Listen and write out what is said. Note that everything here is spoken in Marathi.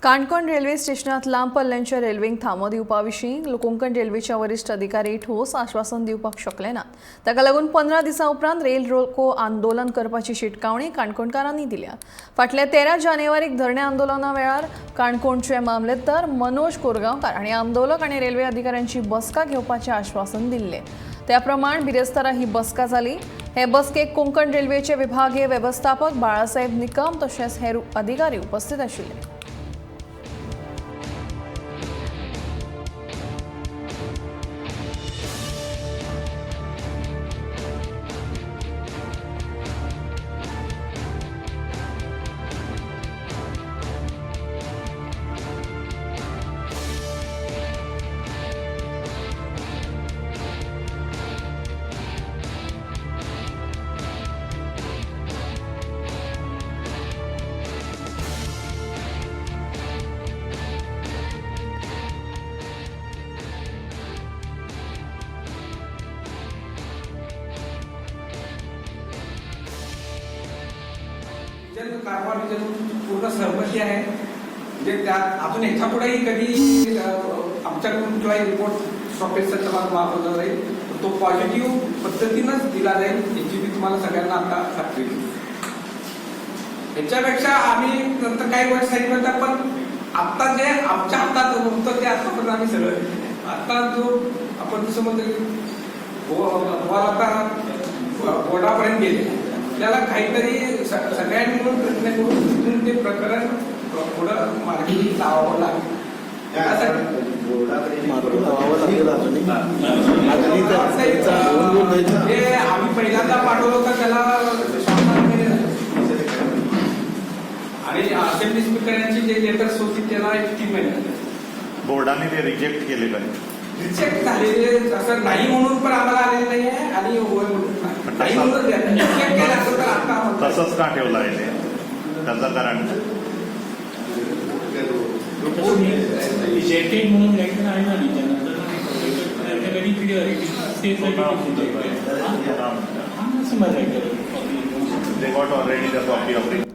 काणकोण रेल्वे स्टेशनात लांब पल्ल्यांच्या रेल्वेक थांबो दिवपा विशीं कोंकण रेल्वेच्या वरिश्ठ अधिकारी ठोस आश्वासन दिवपाक शकले नात। ताका लागून 15 दिसां उपरांत रेल रोको आंदोलन करपाची शिटकावणी काणकोणकारांनी दिल्या। फाटल्या 13 जानेवारीक धरणे आंदोलना वेळार काणकोणचे मामलेदार मनोज कोरगांवकार हांणी आंदोलक आनी रेल्वे अधिकाऱ्यांची बसका घेवपाचें आश्वासन दिल्लें। त्या प्रमाण बिरेस्तारा ही बसका जाली। हे बसकेक कोंकण रेल्वेचे विभागीय वेवस्थापक बाळासाहेब निकम तशेंच हेर अधिकारी उपस्थित आशिल्ले। कारभार पूर्ण सहमती आहे। म्हणजे त्यात अजून ह्याच्या पुढेही कधी आमच्याकडून कुठलाही रिपोर्ट स्टॉपेजचा मागवला जाईल, तो पॉझिटिव्ह पद्धतीनंच दिला जाईल याची मी तुम्हाला सगळ्यांना आता खात्री देतो। याच्यापेक्षा आम्ही नंतर काही गोष्टी सांगितलं, पण आता जे आमच्या हातात होतं ते आतापर्यंत आम्ही सगळं आता जो आपण जसं म्हणतो आता बोर्डापर्यंत गेले, त्याला काहीतरी सगळ्यांनी मिळून प्रयत्न करून ते प्रकरण पुढं मार्गी लावावं लागेल। आम्ही पहिल्यांदा पाठवलं होतं त्याला आणि असेंब्ली स्पीकरांची जे लेटर्स होती त्याला 3 महिने बोर्डाने ते रिजेक्ट केले का? रिजेक्ट झालेले असं नाही म्हणून पण आम्हाला आलेलं नाही आहे आणि होय म्हणून नाही म्हणून तसंच का ठेवलं आहे ते? त्याचं कारण रिजेक्टेड म्हणून लेटर आहे ना, very clear they got already the copy of it.